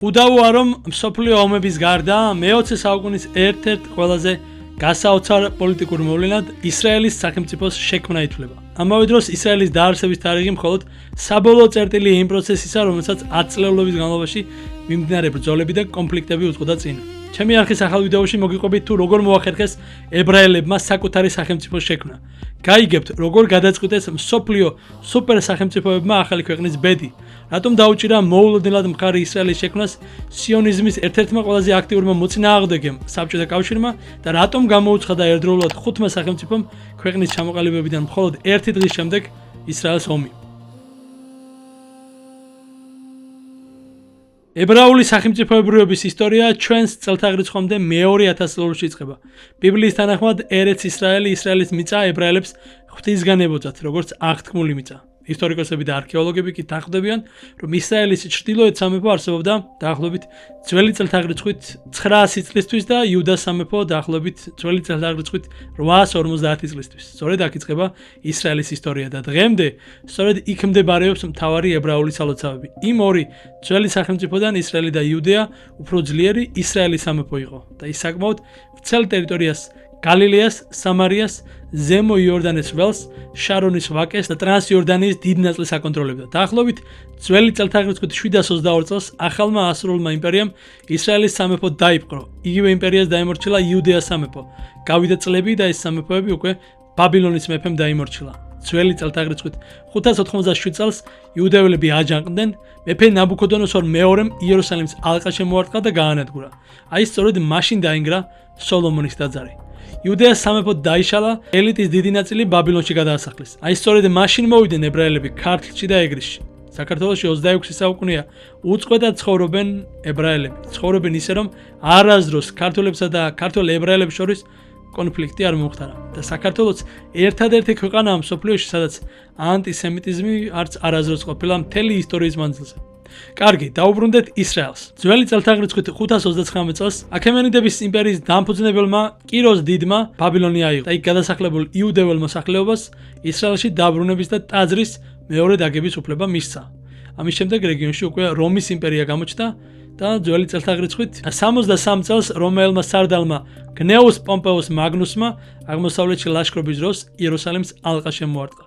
უდავოა რომ მსოფლიო ომების გარდა მე-20 საუკუნის ერთ-ერთ ყველაზე გასაოცარ პოლიტიკურ მოვლენად ისრაელის სახელმწიფოს შექმნა ითვლება. ამავე დროს ისრაელის დაარსების თარიღი მხოლოდ საბოლოო წერტილი იმ პროცესისა, რომელსაც 10 წლეულობის განმავლობაში მიმდინარე ბრძოლები და კონფლიქტები უძღვოდა წინ. ჩემი არხის ახალ ვიდეოში მოგიყვებით თუ როგორ მოახერხეს ებრაელებმა საკუთარი სახელმწიფოს შექმნა. გაიგებთ, როგორ გადაწყვიტეს მსოფლიო სუპერ სახელმწიფოებმა ახალი ქვეყნის ბედი. რატომ დაუჭირა მოულოდნელად მხარი ისრაელის შექმნას სიონიზმის ერთ-ერთმა ყველაზე აქტიურმა მოწინააღმდეგემ საბჭოთა კავშირმა და რატომ გამოუცხადა ერთდროულად 5 სახელმწიფომ ქვეყნის ჩამოყალიბებიდან მხოლოდ 1 დღის შემდეგ ისრაელს ომი. ებრაული სახელმწიფოებრიობის ისტორია ჩვენს წელთაღრიცხვამდე მეორე 1000 წლებში იწყება. ბიბლიის თანახმად ერեց ისრაელი ისრაელის მიწა ებრაელებს ღვთისგან ებოძათ, როგორც აღთქმული მიწა. ისტორიკოსები და არქეოლოგები კი თანხმდებიან, რომ ისრაელის ჩრდილოეთ სამეფო არსებობდა დაახლოებით ძველი წელთაღრიცხვით 900 წლისთვის და იუდას სამეფო დაახლოებით ძველი წელთაღრიცხვით 850 წლისთვის. სწორედ აქ იწყება ისრაელის ისტორია და დღემდე სწორედ იქ მდებარეობს მთავარი ებრაული სალოცავები. იმ ორი ძველი სახელმწიფოდან ისრაელი და იუდეა უფრო ძლიერი ისრაელის სამეფო იყო და ის საკმაოდ ვრცელ ტერიტორიას გალილეას, სამარიას, ზემო იორდანეს ველს, შარონის ვაკეს და ტრანსიორდანიის დიდ ნაწილს აკონტროლებდა. დაახლოებით ძველი წელთაღრიცხვით 722 წელს ახალმა ასურულმა იმპერიამ ისრაელის სამეფო დაიპყრო. იგივე იმპერიას დაემორჩილა იუდეას სამეფო. გავიდა წლები და ეს სამეფოები უკვე ბაბილონის მეფემ დაიმორჩილა. ძველი წელთაღრიცხვით 587 წელს იუდეველები აჯანყდნენ, მეფე ნაბუქოდონოსორ მეორემ იერუსალიმს ალყა შემოარტყა და გაანადგურა. აი სწორედ მაშინ დაინგრა სოლომონის ტაძარი. იუდეას სამეფო დაიშალა, ელიტის დიდი ნაწილი ბაბილონში გადაასახლეს. აი სწორედ მაშინ მოვიდნენ ებრაელები ქართლში და ეგრისში. საქართველოში 26 საუკუნეა უწყვეტად ცხოვრობენ ებრაელები. ცხოვრობენ ისე რომ არასდროს ქართველებსა და ქართველ ებრაელებს შორის კონფლიქტი არ მომხდარა და საქართველოს ერთადერთი ქვეყანაა მსოფლიოში, სადაც ანტისემიტიზმი არც არასდროს ყოფილა მთელი ისტორიის მანძილზე. კარგი, დაუბრუნდეთ ისრაელს. ძველი წელთაღრიცხვით 529 წელს აქემენიდების იმპერიის დამფუძნებელმა კიროს დიდმა ბაბილონი აიღო და იქ გადასახლებულ იუდეველ მოსახლეობას ისრაელში დაბრუნების და ტაძრის მეორე დაგების უფლება მისცა. ამის შემდეგ რეგიონში უკვე რომის იმპერია გამოჩნდა და ძველი წელთაღრიცხვით 63 წელს რომაელმა სარდალმა გნეუს პომპეუს მაგნუსმა აღმოსავლეთში ლაშქრობის დროს იერუსალიმს ალყა შემოარტყა.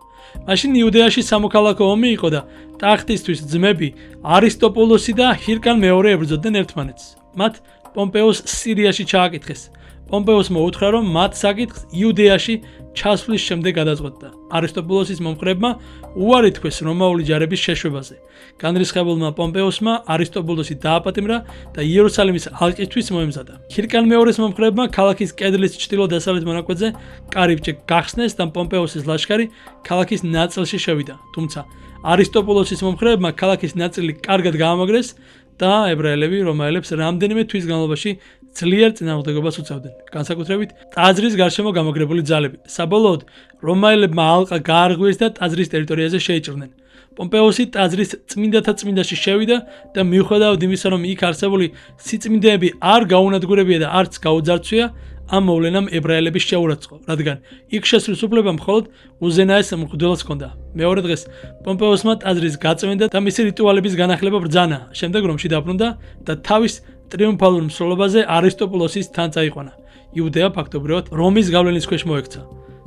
მაშინ იუდეაში სამოქალაქო ომი იყო და ტახტისთვის ძმები არისტოპოლოსი და ჰირკან მეორე ებრძოდნენ ერთმანეთს. მათ პომპეუს სირიაში ჩააკითხეს. პომპეუსმა უთხრა, რომ მათ საკითხს იუდეაში ჩასვლის შემდეგ გადაწყვეტდა. არისტოპოლოსის მომხრეებმა უარი თქვეს რომაული ჯარების შეშვებაზე. განრისხებულმა პომპეუსმა არისტოპოლოსი დააპატიმრა და იერუსალიმის ალყისთვის მოემზადა. ჰირკან მეორეს მომხრეებმა ქალაქის კედლის ჩრდილო-დასავლეთ მონაკვეთზე კარიბჭე გახსნეს და პომპეუსის ლაშქარი ქალაქის ნაწილში შევიდა. თუმცა არისტოპოლოსის მომხრეებმა ქალაქის ნაწილი კარგად გაამაგრეს და ებრაელები რომაელებს რამდენიმე თვის განმავლობაში ძლიერ წინააღმდეგობას უწევდნენ. განსაკუთრებით ტაძრის გარშემო გამაგრებული ძალები. საბოლოოდ რომაელებმა ალყა გაარღვიეს და ტაძრის ტერიტორიაზე შეიჭრნენ. პომპეუსი ტაძრის წმინდათა წმინდაში შევიდა და მიუხედავად იმისა, რომ იქ არსებული სიწმინდეები არ გაუნადგურებია და არც გაუძარცვია, ამ მოვლენამ ებრაელები შეურაცხყო, რადგან იქ შესვლის უფლება მხოლოდ უზენაეს მღვდელს ჰქონდა. მეორე დღეს პომპეუსმა ტაძრის გაწმენდა და მისი რიტუალების განახლება ბრძანა. შემდეგ რომში დაბრუნდა და თავის ტრიუმფალურ მსვლელობაზე არისტოპოლოსის თან წაიყვანა. იუდეა ფაქტობრივად რომის გავლენის ქვეშ მოექცა.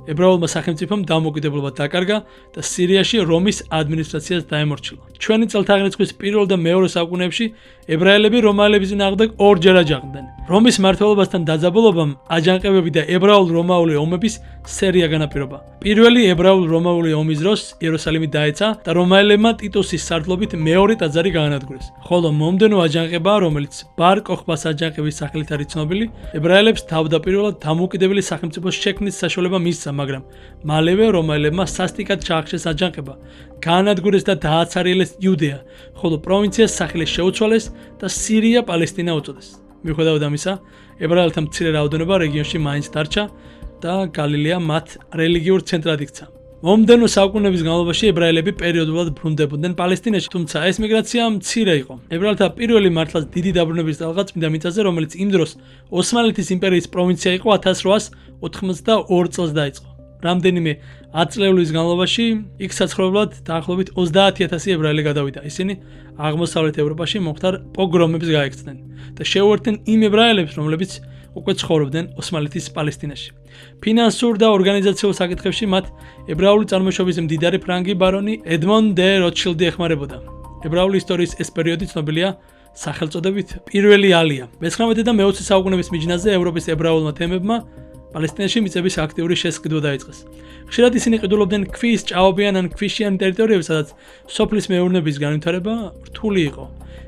ებრაულმა სახელმწიფომ დამოუკიდებლობა დაკარგა და სირიაში რომის ადმინისტრაციას დაემორჩილა. ჩვენი წელთაღრიცხვის პირველ და მეორე საუკუნეებში ებრაელები რომაელების წინააღმდეგ ორჯერ აჯანყდნენ. რომის მმართველობასთან დაძაბულობამ აჯანყებები და ებრაულ-რომაული ომების სერია განაპირობა. პირველი ებრაულ-რომაული ომის დროს იერუსალიმი დაეცა და რომაელებმა ტიტუსის სარდლობით მეორე ტაძარი გაანადგურეს. ხოლო მომდენო აჯანყება, რომელიც ბარ კოხბას აჯანყების სახელით არის ცნობილი, ებრაელებს თავდაპირველად დამოუკიდებელი სახელმწიფოს შექმნის საშუალება მისცა, მაგრამ მალევე რომაელებმა სასტიკად ჩაახშეს აჯანყება, გაანადგურეს და დააცარიელეს იუდეა, ხოლო პროვინციას სახელი შეუცვალეს და სირია პალესტინა უწოდეს. მიუხედავად ამისა, ებრაელთა მცირე რაოდენობა რეგიონში მაინც დარჩა და გალილეა მათ რელიგიურ ცენტრად იქცა. მომდენო საუკუნეების განმავლობაში ებრაელები პერიოდულად ბრუნდებოდნენ პალესტინაში, თუმცა ეს მიგრაცია მცირე იყო. ებრაელთა პირველი მართლაც დიდი დაბრუნების ტალღა წმინდა მიწაზე, რომელიც იმ დროს ოსმალეთის იმპერიის პროვინცია იყო 1882 წელს დაიწყო. რამდენიმე 10 წლების განმავლობაში იქ საცხოვრებლად დაახლოებით 30,000 ებრაელი გადავიდა. ისინი აღმოსავლეთ ევროპაში მომხდარ პოგრომებს გაექცნენ და შეუერთდნენ იმ ებრაელებს, რომლებიც უკვე ცხოვრობდნენ ოსმალეთის პალესტინაში. ფინანსურ და ორგანიზაციულ საკითხებში მათ ებრაული წარმოშობის მდიდარი ფრანგი ბარონი ედმონ დე როტშილდი ეხმარებოდა. ებრაული ისტორიის ეს პერიოდი ცნობილია სახელწოდებით პირველი ალია. მე-19 და მე-20 საუკუნეების მიჯნაზე ევროპის ებრაულმა თემებმა პალესტინაში მიწების აქტიური შესყიდვა დაიწყეს. ხშირად ისინი ყიდულობდნენ ქვის, ჭაობიან ან ქვიშიან ტერიტორიებს, სადაც სოფლის მეურნეობის განვითარება რთული იყო.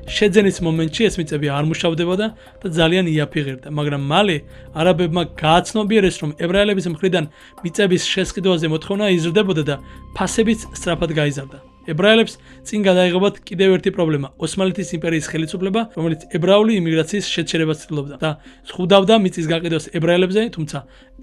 შეძენის მომენტში ეს მიწები არ მუშავდებოდა და ძალიან იაფი ღირდა, მაგრამ მალე არაბებმა გააცნობიერეს, რომ ებრაელების მხრიდან მიწების შესყიდვაზე მოთხოვნა იზრდებოდა და ფასებიც სწრაფად გაიზარდა. ებრაელებს წინ გადაიღებათ კიდევ ერთი პრობლემა: ოსმალეთის იმპერიის ხელისუფლება, რომელიც ებრაული იმიგრაციის შეჩერებას ცდილობდა და ზღუდავდა მიწის გაყიდვას ებრაელებზე, თუმცა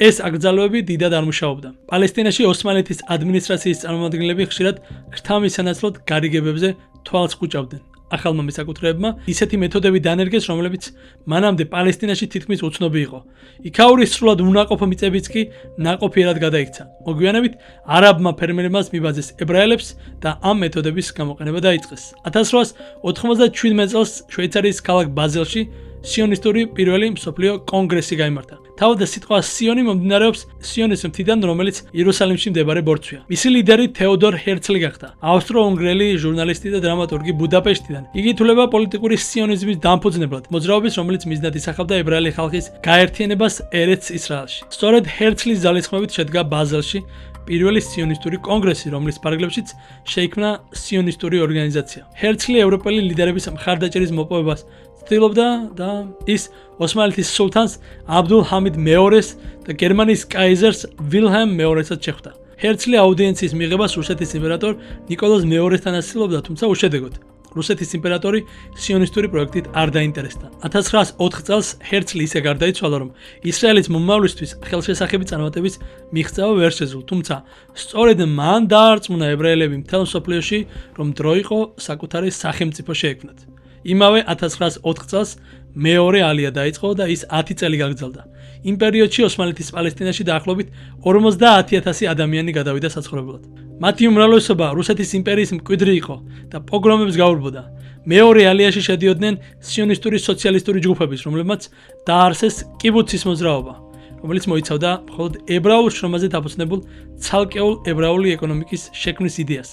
ეს აკრძალვები დიდად არ მუშაობდა. პალესტინაში ოსმალეთის ადმინისტრაციის წარმომადგენლები ხშირად ქრთამის სანაცვლოდ გარიგებებზე თვალს ხუჭავდნენ. ახალმა მესაკუთრეებმა ისეთი მეთოდები დანერგეს, რომლებიც მანამდე პალესტინაში თითქმის უცნობი იყო. იქაური სრულად უნაყოფო მიწებიც კი ნაყოფიერად გადაიქცა. მოგვიანებით არაბმა ფერმერებმა მიბაძეს ებრაელებს და ამ მეთოდების გამოყენება დაიწყეს. 1897 წელს შვეიცარიის ქალაქ ბაზელში სიონისტური პირველი მსოფლიო კონგრესი გაიმართა. თავად სიტყვა სიონი მომდინარეობს სიონის მთიდან, რომელიც იერუსალიმში მდებარე ბორცვია. მისი ლიდერი თეოდორ ჰერცლი გახდა, ავსტრო-უნგრელი ჟურნალისტი და დრამატურგი ბუდაპეშტიდან. იგი ითვლება პოლიტიკური სიონიზმის დამფუძნებლად, მოძრაობის, რომელიც მიზნად ისახავდა ებრაელი ხალხის გაერთიანებას ერეტ ისრაელში. სწორედ ჰერცლის ძალისხმევით შედგა ბაზელში პირველი სიონისტური კონგრესი, რომლის ფარგლებშიც შეიქმნა სიონისტური ორგანიზაცია. ჰერცლი ევროპელი ლიდერების მხარდაჭერის მოპოვებას ცდილობდა და ის ოსმალეთის სულთანს აბდულ ჰამიდ მეორეს და გერმანიის კაიზერს ვილჰელმ მეორესაც შეხვდა. ჰერცლი აუდიენციის მიღებას რუსეთის იმპერატორ ნიკოლოზ მეორესთან ასწავლობდა, თუმცა უშედეგოდ. რუსეთის იმპერატორი სიონისტური პროექტით არ დაინტერესდა. 1904 წელს ჰერცლი ისე გარდაიცვალა, რომ ისრაელის მომავლისთვის ხელშესახები წარმატების მიღწევა ვერ შეძლო, თუმცა სწორედ მან დაარწმუნა ებრაელები მთელ მსოფლიოში, რომ დრო იყო საკუთარი სახელმწიფო შეექმნათ. იმავე 1904 წელს მეორე ალია დაიწყო და ის 10 წელი გაგრძელდა. იმ პერიოდში ოსმალეთის პალესტინაში დაახლოებით 50,000 ადამიანი გადავიდა საცხოვრებლად. მათი უმრავლესობა რუსეთის იმპერიის მკვიდრი იყო და პოგრომებს გაურბოდა. მეორე ალიაში შედიოდნენ სიონისტური სოციალისტური ჯგუფების, რომლებმაც დაარსეს კიბუცის მოძრაობა, რომელიც მოიცავდა მხოლოდ ებრაულ შრომაზე დაფუძნებულ ცალკეულ ებრაული ეკონომიკის შექმნის იდეას.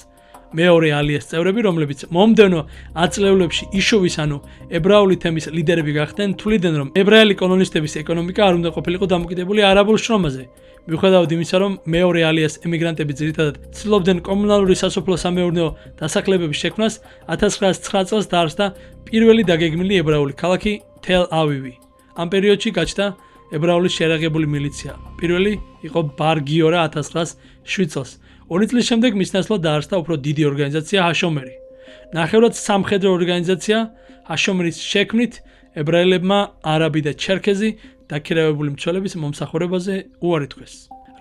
მეორე ალიას წევრები, რომლებიც მომდევნო ათწლეულებში იშოვის ანუ ებრაული თემის ლიდერები გახდნენ, თვლიდნენ, რომ ებრაელი კოლონისტების ეკონომიკა არ უნდა ყოფილიყო დამოკიდებული არაბულ შრომაზე. მიუხედავად იმისა, რომ მეორე ალიას ემიგრანტები ძირითადად ცდილობდნენ კომუნალური სასოფლო-სამეურნეო დასახლებების შექმნას, 1909 წელს დაარსდა პირველი დაგეგმილი ებრაული ქალაქი თელ-ავივი. ამ პერიოდში გაჩნდა ებრაული შეერაღებული მილიცია. პირველი იყო ბარ გიორა 1907 წელს. 2 წლის შემდეგ მის ნაცვლად დაარსდა უფრო დიდი ორგანიზაცია ჰაშომერი. ნახევრად სამხედრო ორგანიზაცია ჰაშომერის შექმნით ებრაელებმა არაბი და ჩერქეზი დაქირავებული მცველების მომსახურებაზე უარი თქვეს.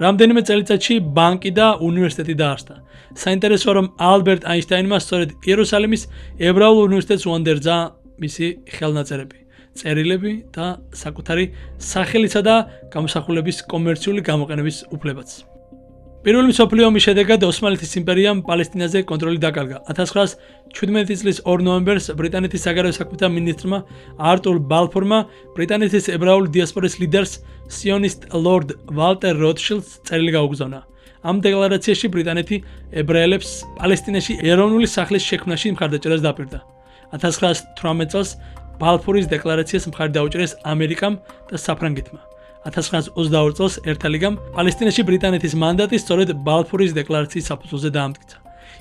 რამდენიმე წელიწადში ბანკი და უნივერსიტეტი დაარსდა. საინტერესოა, რომ ალბერტ აინშტაინმა სწორედ იერუსალიმის ებრაულ უნივერსიტეტს უანდერძა მისი ხელნაწერები, წერილები და საკუთარი სახელისა და გამოსახულების კომერციული გამოყენების უფლებაც. პირველი მსოფლიო ომის შედეგად ოსმალეთის იმპერიამ პალესტინაზე კონტროლი დაკარგა. 1917 წლის 2 ნოემბერს ბრიტანეთის საგარეო საქმეთა მინისტრმა არტურ ბალფორმა ბრიტანეთის ებრაული დიასპორის ლიდერს სიონისტ ლორდ ვალტერ როტშილდს წერილი გაუგზავნა. ამ დეკლარაციაში ბრიტანეთი ებრაელებს პალესტინაში ეროვნული სახლის შექმნაში მხარდაჭერას დაპირდა. 1918 წელს ბალფურის დეკლარაციას მხარი დაუჭერეს ამერიკამ და საფრანგეთმა. 1922 წელს ერთა ლიგამ პალესტინაში ბრიტანეთის მანდატი სწორედ ბალფურის დეკლარაციის საფუძველზე დაამტკიცა.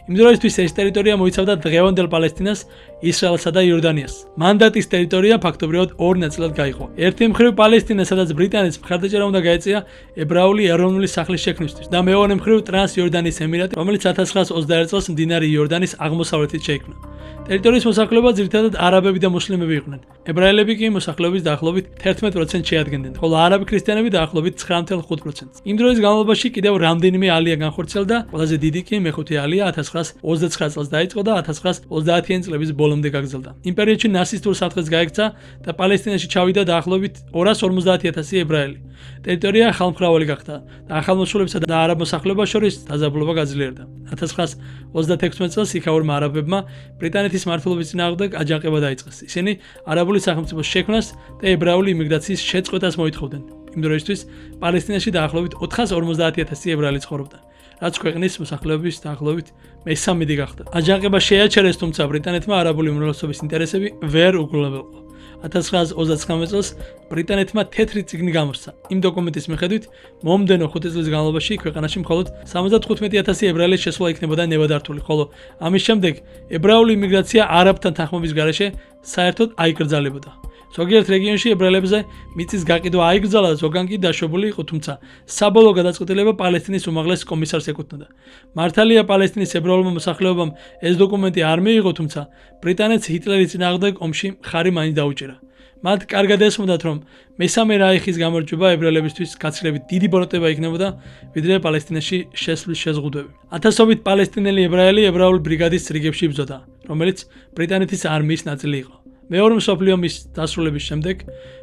იმ დროისთვის ეს ტერიტორია მოიცავდა დღევანდელ პალესტინას, ისრაელსა და იორდანიას. მანდატის ტერიტორია ფაქტობრივად ორ ნაწილად გაიყო. ერთი მხრივ პალესტინა, სადაც ბრიტანეთს მხარდაჭერა უნდა გაეწია ებრაული ეროვნული სახლის შექმნისთვის და მეორე მხრივ ტრანსიორდანიის ემირატი, რომელიც 1921 წელს მდინარე იორდანის აღმოსავლეთით შეიქმნა. ტერიტორიის მოსახლეობა ძირითადად არაბები და მუსლიმები იყვნენ. ებრაელები კი მოსახლეობის დაახლოებით 11% შეადგენდნენ, ხოლო არაბი ქრისტიანები დაახლოებით 9.5%. იმ დროის განმავლობაში კიდევ რამდენიმე ალია განხორციელდა, ყველაზე დიდი კი მეხუთე ალია 1929 წელს დაიწყო და 1930-იანი წლების ბოლომდე გაგრძელდა. იმ პერიოდში ნაცისტურ საფრთხეს გაექცა და პალესტინაში ჩავიდა დაახლოებით 250,000 ებრაელი. ტერიტორია ხალხმრავალი გახდა და ახალმოსულებსა და არაბ მოსახლეობას შორის დაძაბულობა გაძლიერდა. 1936 წელს იქაურმა არაბებმა ბრიტანეთის მმართველობის წინააღმდეგ აჯანყება დაიწყეს. ისინი არაბული სახელმწიფოს შექმნას და ებრაული იმიგრაციის შეწყვეტას მოითხოვდნენ. იმ დროისთვის პალესტინაში დაახლოებით 450,000 ებრაელი ცხოვრობდა, რაც ქვეყნის მოსახლეობის დაახლოებით მე-13 გახდა. აჯანყება შეაჩერეს, თუმცა ბრიტანეთმა არაბული უმრავლესობის ინტერესები ვერ უგულებელყო. 1929 წელს ბრიტანეთმა თეთრი წიგნი გამოსცა. იმ დოკუმენტის მიხედვით, მომდენო 5 წლის განმავლობაში ქვეყანაში მხოლოდ 75,000 ებრაელის შესვლა იქნებოდა ნებადართული, ხოლო ამის შემდეგ ებრაული იმიგრაცია არაბთან თანხმობის გარეშე საერთოდ აიკრძალებოდა. ზოგიერთ რეგიონში ებრაელებზე მიწის გაყიდვა აიკრძალა, ზოგან კი დაშვებული იყო, თუმცა საბოლოო გადაწყვეტილება პალესტინის უმაღლეს კომისარს ეკუთვნოდა. მართალია პალესტინის ებრაულმა მოსახლეობამ ეს დოკუმენტი არ მიიღო, თუმცა ბრიტანეთს ჰიტლერის წინააღმდეგ ომში მხარი მაინც დაუჭირა. მათ კარგად ესმოდათ, რომ მესამე რაიხის გამარჯვება ებრაელებისთვის გაცილებით დიდი ბოროტება იქნებოდა, ვიდრე პალესტინაში შესვლის შეზღუდვები. ათასობით პალესტინელი ებრაელი ებრაულ ბრიგადის რიგებში იბრძოდა, რომელიც ბრიტანეთის არმიის ნაწილი იყო. მეორე მსოფლიო ომის დასრულების შემდეგ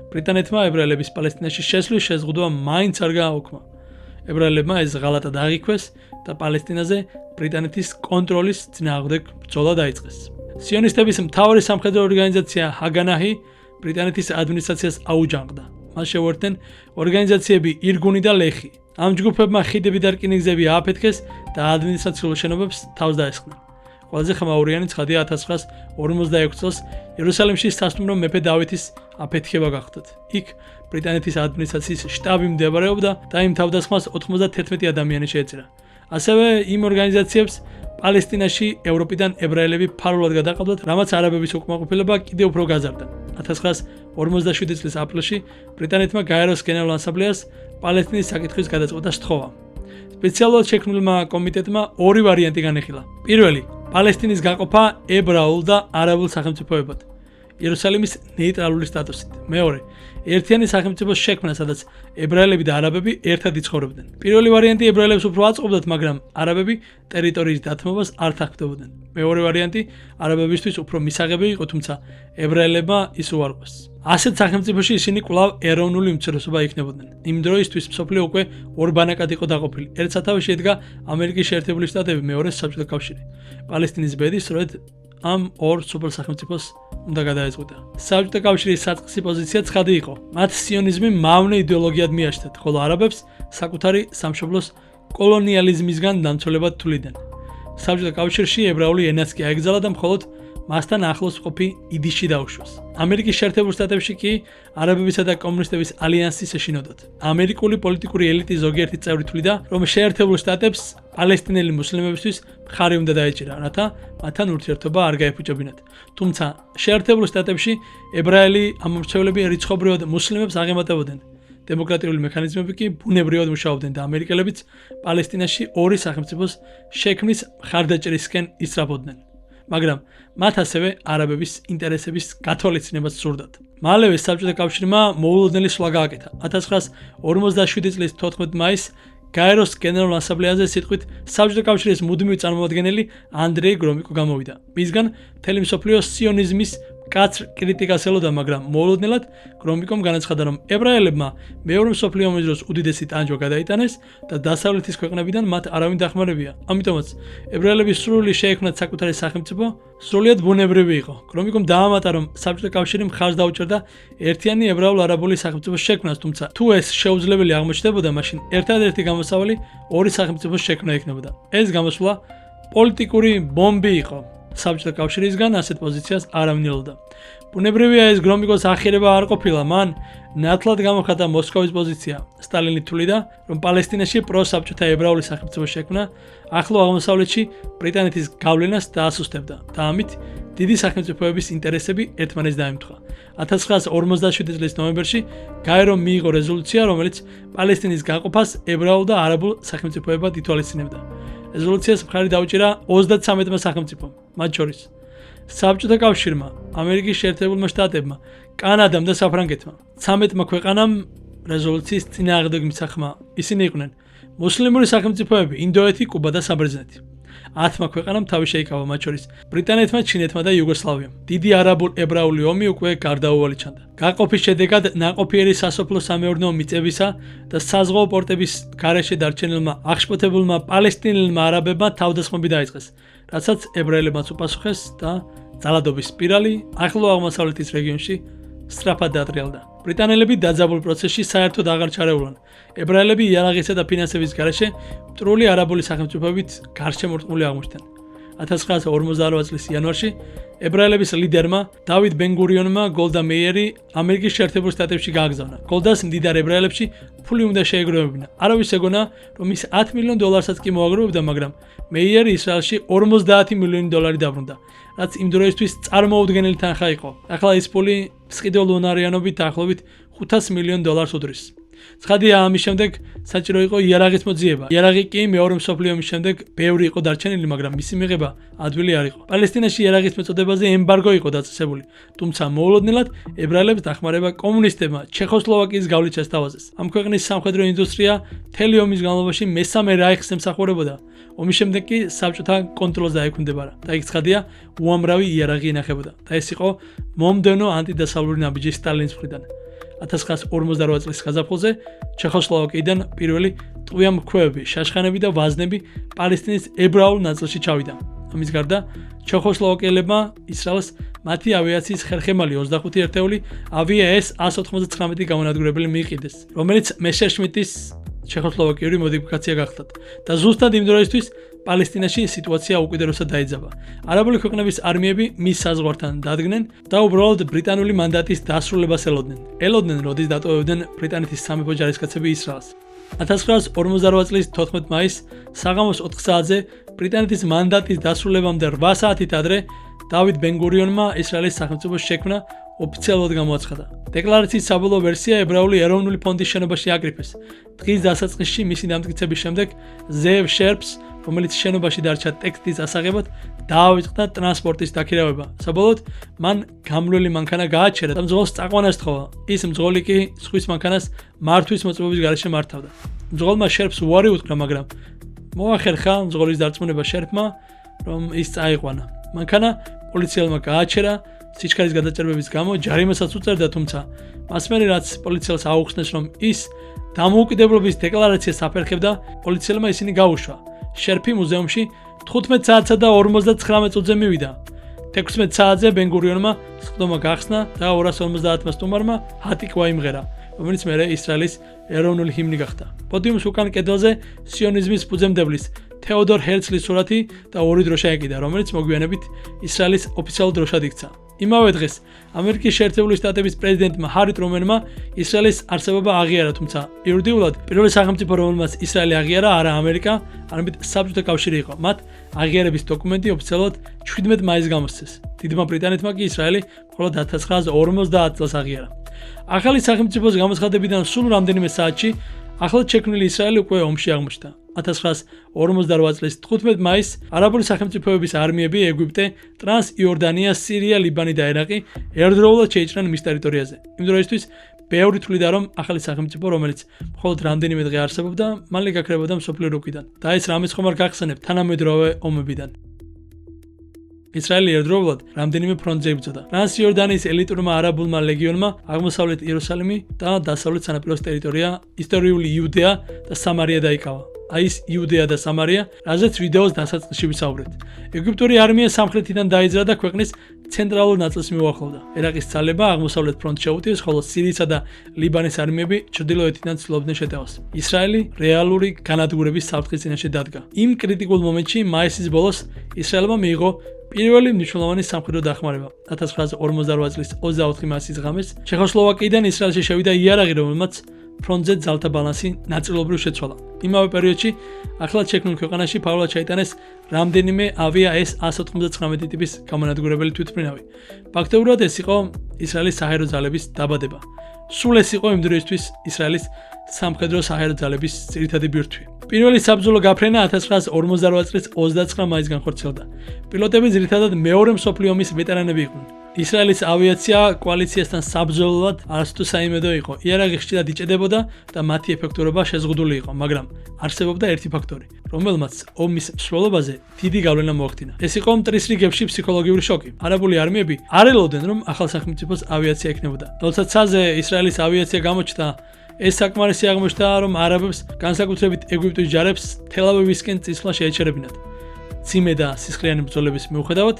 ბრიტანეთმა ებრაელების პალესტინაში შესვლის შეზღუდვა მაინც არ გააუქმა. ებრაელებმა ეს ღალატად აღიქვეს და პალესტინაზე ბრიტანეთის კონტროლის წინააღმდეგ ბრძოლა დაიწყეს. სიონისტების მთავარი სამხედრო ორგანიზაცია ჰაგანაჰი ბრიტანეთის ადმინისტრაციას აუჯანყდა. მას შეუერთდნენ ორგანიზაციები ირგუნი და ლეხი. ამ ჯგუფებმა ხიდები და რკინიგზები ააფეთქეს და ადმინისტრაციულ შენობებს თავს დაესხნენ. ყველაზე ხმაურიანი ცხადია 1946 წელს იერუსალიმში სასტუმრო მეფე დავითის აფეთქება გახდათ. იქ ბრიტანეთის ადმინისტრაციის შტაბი მდებარეობდა და იმ თავდასხმას 91 ადამიანი შეეწირა. ასევე იმ ორგანიზაციებს პალესტინაში ევროპიდან ებრაელები ფარულად გადაყავდათ, რამაც არაბების უკმაყოფილება კიდევ უფრო გაზარდა. 1957 წლის აპრილში ბრიტანეთმა გაეროს გენერალურ ასამბლეას პალესტინის საკითხის გადაწყვეტა სთხოვა. სპეციალურად შექმნილმა კომიტეტმა ორი ვარიანტი განეხილა. პირველი, პალესტინის გაყოფა ებრაულ და არაბულ სახელმწიფოებად, იერუსალიმის ნეიტრალური სტატუსით. მეორე, ერთიანი სახელმწიფოს შექმნა, სადაც ებრაელები და არაბები ერთად იცხოვრებდნენ. პირველი ვარიანტი ებრაელებს უფრო აწყობდათ, მაგრამ არაბები ტერიტორიის დათმობას არ თანხმდებოდნენ. მეორე ვარიანტი არაბებისთვის უფრო მისაღები იყო, თუმცა ებრაელებმა ის უარყვეს. ასეთ სახელმწიფოში ისინი კვლავ ეროვნული უმცირესობა იქნებოდნენ. იმ დროისთვის მსოფლიო უკვე ორ ბანაკად იყო დაყოფილი. ერთ სათავეში ედგა ამერიკის შეერთებული შტატები, მეორე საბჭოთა კავშირი. პალესტინის ბედი სწორედ ამ ორ სუპერ სახელმწიფოს უნდა გადაეწყვიტა. საბჭოთა კავშირის საწყისი პოზიცია ცხადი იყო. მათ სიონიზმი მავნე იდეოლოგიად მიაჩნდათ, ხოლო არაბებს საკუთარი სამშობლოს კოლონიალიზმისგან დამცველებად თვლიდნენ. საბჭოთა კავშირში ებრაული ენაც კი აეკრძალა და მხოლოდ მასთან ახლოს მყოფი იდიში დაუშვეს. ამერიკის შეერთებულ შტატებში კი არაბებისა და კომუნისტების ალიანსის ეშინოდათ. ამერიკული პოლიტიკური ელიტის ზოგიერთი წევრი თვლიდა, რომ შეერთებულ შტატებს პალესტინელი მუსლიმებისთვის მხარი უნდა დაეჭირა, რათა მათთან ურთიერთობა არ გაეფუჭებინათ. თუმცა შეერთებულ შტატებში ებრაელი ამომრჩევლები რიცხობრივად მუსლიმებს აღემატებოდნენ. დემოკრატიული მექანიზმები კი ბუნებრივად მუშაობდნენ და ამერიკელებიც პალესტინაში ორი სახელმწიფოს შექმნის მხარდაჭერისკენ ისწრაფოდნენ. მაგრამ მათ ასევე არაბების ინტერესების გათვალისწინებას სურდათ. მალევე საბჭოთა კავშირმა მოულოდნელი სვლა გააკეთა. 1957 წლის 14 მაისს გაეროს გენერალურ ასამბლეაზე სიტყვით საბჭოთა კავშირის მუდმივი წარმომადგენელი ანდრეი გრომიკო გამოვიდა. მისგან მთელი მსოფლიო სიონიზმის კაცრ კრიტიკას ელოდა, მაგრამ მოულოდნელად გრომიკომ განაცხადა, რომ ებრაელებმა მეორე მსოფლიო ომის დროს უდიდესი ტანჯვა გადაიტანეს და დასავლეთის ქვეყნებიდან მათ არავინ დახმარებია. ამიტომაც ებრაელების სრული შეექმნათ საკუთარი სახელმწიფო სრულიად ბუნებრივი იყო. გრომიკომ დაამატა, რომ საბჭოთა კავშირი მხარს დაუჭერდა ერთიანი ებრაულ-არაბული სახელმწიფოს შექმნას, თუმცა თუ ეს შეუძლებელი აღმოჩნდებოდა, მაშინ ერთადერთი გამოსავალი ორი სახელმწიფოს შექმნა იქნებოდა. ეს გამოსვლა პოლიტიკური ბომბი იყო. საბჭოთა კავშირისგან ასეთ პოზიციას არავინ ელოდა. ბუნებრივია ეს გრომიკოს ახირება არ ყოფილა, მან ნათლად გამოხატა მოსკოვის პოზიცია. სტალინი თვლიდა, რომ პალესტინაში პროსაბჭოთა ებრაული სახელმწიფო შექმნა ახლო აღმოსავლეთში ბრიტანეთის გავლენას დაასუსტებდა და ამით დიდი სახელმწიფოების ინტერესები ერთმანეთს დაემთხვა. 1957 წლის ნოემბერში გაერომ მიიღო რეზოლუცია, რომელიც პალესტინის გაყოფას ებრაულ და არაბულ სახელმწიფოებად ითვალისწინებდა. რეზოლუციას მხარი დაუჭირა 33 სახელმწიფომ, მათ შორის საბჭოთა კავშირმა, ამერიკის შეერთებულმა შტატებმა, კანადამ და საფრანგეთმა. 13 ქვეყანამ რეზოლუციის წინააღმდეგ მისახმა. ისინი იყვნენ მუსლიმური სახელმწიფოები, ინდოეთი, კუბა და საბერძნეთი. 10 ქვეყანამ თავი შეიკავა, მათ შორის ბრიტანეთმა, ჩინეთმა და იუგოსლავიამ. დიდი არაბულ-ებრაული ომი უკვე გარდაუვალი ჩანდა. გაყოფის შედეგად ნაყოფიერი სასოფლო სამეურნეო მიწებისა და საზღვაო პორტების გარეშე დარჩენილმა აღშფოთებულმა პალესტინელმა არაბებმა თავდასხმები დაიწყეს, რასაც ებრაელებმაც უპასუხეს და ძალადობის სპირალი ახლო აღმოსავლეთის რეგიონში სწრაფად დატრიალდა. ბრიტანელები დაძაბულ პროცესში საერთოდ აღარ ჩარეულან. ებრაელები იარაღისა და ფინანსების გარეშე მტრული არაბული სახელმწიფოებით გარშემორტყმული აღმოჩნდნენ. 1958 წლის იანვარში ებრაელების ლიდერმა დავიდ ბენ-გურიონმა გოლდა მეიერი ამერიკის შეერთებულ შტატებში გააგზავნა. გოლდას მდიდარ ებრაელებში ფული უნდა შეეგროვებინა. არავის ეგონა, რომ ის $10 მილიონსაც კი მოაგროვებდა, მაგრამ მეიერი ისრაელში $50 მილიონი დაბრუნდა, რაც იმ დროისთვის წარმოუდგენელი თანხა იყო. ახლა ის ფული მსყიდველ უნარიანობით დაახლოებით $500 მილიონ უდრის. ცხადია, ამის შემდეგ საჭირო იყო იარაღის მოძიება. იარაღი კი მეორე მსოფლიო ომის შემდეგ ბევრი იყო დარჩენილი, მაგრამ მისი მიღება ადვილი არ იყო. პალესტინაში იარაღის მოწოდებაზე ემბარგო იყო დაწესებული, თუმცა მოულოდნელად ებრაელებს დახმარება კომუნისტებმა ჩეხოსლოვაკიის გავლით შესთავაზეს. ამ ქვეყნის სამხედრო ინდუსტრია მთელი ომის განმავლობაში მესამე რაიხს ემსახურებოდა. ომის შემდეგ კი საბჭოთა კონტროლს დაექვემდებარა და იქ ცხადია უამრავი იარაღი ინახებოდა და ეს იყო მომდევნო ანტიდასავლური ნაბიჯი სტალინის მხრიდან. 1958 წლის გაზაფხულზე ჩეხოსლოვაკიიდან პირველი ტყვიამქვევები, შაშხანები და ვაზნები პალესტინის ებრაულ ნაწილში ჩავიდა. ამის გარდა ჩეხოსლოვაკიელებმა ისრაელს მათი ავიაციის ხერხემალი 25 ერთეული ავია S-199 გამონადგურებელი მიიყიდეს, რომელიც მესერშმიტის ჩეხოსლოვაკიური მოდიფიკაცია გახლდათ და ზუსტად იმ დროისთვის პალესტინაში სიტუაცია უკიდურესად დაიძაბა. არაბული ქვეყნების არმიები მის საზღვართან დადგნენ და უბრალოდ ბრიტანული მანდატის დასრულებას ელოდნენ, როდის დატოვებდნენ ბრიტანეთის სამეფო ჯარისკაცები ისრაელს. 1958 წლის 14 მაისს საღამოს 4 საათზე ბრიტანეთის მანდატის დასრულებამდე 8 საათით ადრე დავიდ ბენ-გურიონმა ისრაელის სახელმწიფოს შექმნა ოფიციალურად გამოაცხადა. დეკლარაციის საბოლოო ვერსია ებრაული ეროვნული ფონდის შენობაში აკრიფეს. დღის დასაწყისში მისი დამტკიცების შემდეგ ზევ შერპს, რომელიც შენობაში დარჩა ტექსტის ასაღებად, დაავიწყდა ტრანსპორტის დაქირავება. საბოლოოდ მან გამრავლელი მანქანა გააჩერა და მძღოლს წაყვანა სთხოვა. ის მძღოლი კი სხვის მანქანას მართვის მოწმობის გარეშე მართავდა. მძღოლმა შერპს უარი უთხრა, მაგრამ მოახერხა მძღოლის დარწმუნება შერპმა, რომ ის წაიყვანა. მანქანა პოლიციელმა გააჩერა. სიჩქარის გადაჭერბების გამო ჯარიმასაც უწევდა, თუმცა მას მერე რაც პოლიციელს აუხსნეს, რომ ის დამოუკიდებლობის დეკლარაციას აფერხებდა, პოლიციელმა ისინი გაუშვა. შერპი მუზეუმში 15 საათსა და 59 წუთზე მივიდა. 16 საათზე ბენ-გურიონმა სხდომა გახსნა და 250 სტუმარმა ჰატიკვა იმღერა, რომელიც მერე ისრაელის ეროვნული ჰიმნი გახდა. პოდიუმის უკან კედელზე სიონიზმის ფუძემდებლის თეოდორ ჰერცლის სურათი და ორი დროშა ეკიდა, რომელიც მოგვიანებით ისრაელის ოფიციალურ დროშად იქცა. იმავე დღეს ამერიკის შეერთებული შტატების პრეზიდენტმა ჰარი ტრუმენმა ისრაელის არსებობა აღიარა, თუმცა იურიდიულად პირველი სახელმწიფო, რომელმაც ისრაელი აღიარა, არა ამერიკა, არამედ საბჭოთა კავშირი იყო. მათ აღიარების დოკუმენტი ოფიციალურად 17 მაისს გამოსცეს. დიდმა ბრიტანეთმა კი ისრაელი მხოლოდ 1950 წელს აღიარა. ახალი სახელმწიფოს გამოცხადებიდან სულ რამდენიმე საათში ახლად შექმნილი ისრაელი უკვე ომში აღმოჩნდა. 1958 წლის 15 მაისს არაბული სახელმწიფოების არმიები ეგვიპტე, ტრანსიორდანია, სირია, ლიბანი და ერაყი ერთდროულად შეიჭრან მის ტერიტორიაზე. იმ დროისთვის ბევრი თვლიდა, რომ ახალი სახელმწიფო, რომელიც მხოლოდ რამდენიმე დღე არსებობდა, მალე გაქრებოდა მსოფლიო რუკიდან. და ეს რამეს ხომ არ გახსენებთ თანამედროვე ომებიდან. ისრაელი ერთდროულად რამდენიმე ფრონტზე იბრძოდა. ტრანსიორდანიის ელიტურმა არაბულმა ლეგიონმა აღმოსავლეთ იერუსალიმი და დასავლეთ სანაპიროს ტერიტორია, ისტორიული იუდეა და სამარია დაიკავა. აი ეს იუდეა და სამარია, რაზეც ვიდეოს დასაწყისში ვისაუბრეთ. ეგვიპტური არმია სამხრეთიდან დაიძრა და ქვეყნის ცენტრალურ ნაწილს მიუახლოვდა. ერაყის ძალება აღმოსავლეთ ფრონტს შეუტიეს, ხოლო სირიისა და ლიბანის არმიები ჩრდილოეთიდან ცდილობდნენ შეტევას. ისრაელი რეალური განადგურების საფრთხის წინაშე დადგა. იმ კრიტიკულ მომენტში, მაისის ბოლოს, ისრაელმა მიიღო პირველი მნიშვნელოვანი სამხედრო დახმარება. 1958 წლის 24 მაისის ღამეს ჩეხოსლოვაკიიდან ისრაელში შევიდა იარაღი, რომელმაც ფრონტზე ძალთა ბალანსი ნაწილობრივ შეცვალა. იმავე პერიოდში ახლად შექმნილ ქვეყანაში ფაულად ჩაიტანეს რამდენიმე ავია S-199 ტიპის გამონადგურებელი თვითმფრინავი. ფაქტობრივად ეს იყო ისრაელის საჰაერო ძალების დაბადება. სულ ეს იყო იმ დროისთვის ისრაელის სამხედრო საჰაერო ძალების ძირითადი ბირთვი. პირველი საბრძოლო გაფრენა 1958 წლის 29 მაისს განხორციელდა. პილოტები ძირითადად მეორე მსოფლიო ომის ვეტერანები იყვნენ. ისრაელის ავიაცია კოალიციასთან საბრძოლოდ არც თუ საიმედო იყო. იარაღი ხშირად იჭედებოდა და მათი ეფექტურობა შეზღუდული იყო, მაგრამ არსებობდა ერთი ფაქტორი, რომელმაც ომის მსვლელობაზე დიდი გავლენა მოახდინა. ეს იყო მტრის რიგებში ფსიქოლოგიური შოკი. არაბული არმიები არ ელოდნენ, რომ ახალ სახელმწიფოს ავიაცია ექნებოდა. როდესაც ცაზე ისრაელის ავიაცია გამოჩნდა, ეს საკმარისი აღმოჩნდა, რომ არაბებს, განსაკუთრებით ეგვიპტის ჯარებს, თელ-ავივისკენ წინსვლა შეეჩერებინათ. მძიმე და სისხლიანი ბრძოლების მიუხედავად,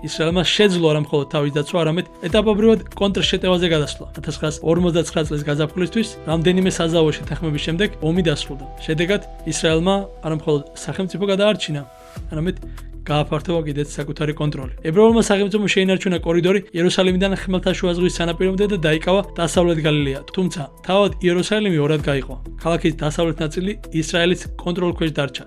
ისრაელმა შეძლო არა მხოლოდ თავის დაცვა, არამედ ეტაპობრივად კონტრშეტევაზე გადასვლა. 1959 წლის გაზაფხულისთვის, რამდენიმე საზავო შეთანხმების შემდეგ ომი დასრულდა. შედეგად ისრაელმა არა მხოლოდ სახელმწიფო გადაარჩინა, არამედ გააფართოვა კიდეც საკუთარი კონტროლი. ებრაულმა სახელმწიფომ შეინარჩუნა კორიდორი იერუსალიმიდან ხმელთაშუა ზღვის სანაპირომდე და დაიკავა დასავლეთ გალილეა. თუმცა, თავად იერუსალიმი ორად გაიყო. ქალაქის დასავლეთ ნაწილი ისრაელის კონტროლის ქვეშ დარჩა.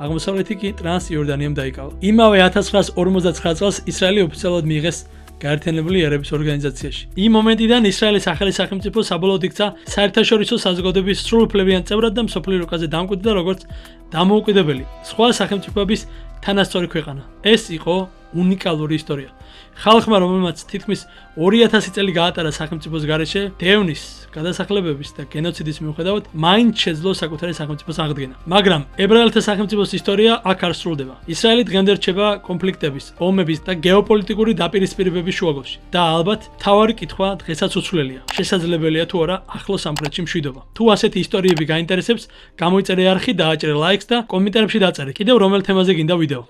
აღმოსავლეთი კი ტრანს-იორდანიამ დაიკავა. იმავე 1959 წელს ისრაელი ოფიციალურად მიიღეს გაერთიანებული ერების ორგანიზაციაში. იმ მომენტიდან ისრაელის ახალი სახელმწიფო საბოლოოდ იქცა საერთაშორისო საზოგადოების სრულუფლებიან წევრად და მსოფლიო რუკაზე დამკვიდრდა როგორც დამოუკიდებელი სხვა სახელმწიფოების თანასწორი ქვეყანა. ეს იყო უნიკალური ისტორია. ხალხმა, რომელმაც თითქმის 2000 წელი გაატარა სახელმწიფოს გარეშე, დევნის, გადასახლებების და გენოციდის მიუხედავად, მაინც შეძლო საკუთარი სახელმწიფოს აღდგენა. მაგრამ ებრაელთა სახელმწიფოს ისტორია აქ არ სრულდება. ისრაელი დღემდე რჩება კონფლიქტების, ომების და გეოპოლიტიკური დაპირისპირებების შუაგულში. და ალბათ, მთავარი კითხვა დღესაც უცვლელია. შესაძლებელია თუ არა ახლო სამხრეთში მშვიდობა. თუ ასეთი ისტორიები გაინტერესებს, გამოიწერე არხი, დააჭერე ლაიქს და კომენტარებში დაწერე. კიდევ რომელ თემაზე გინდა ვიდეო.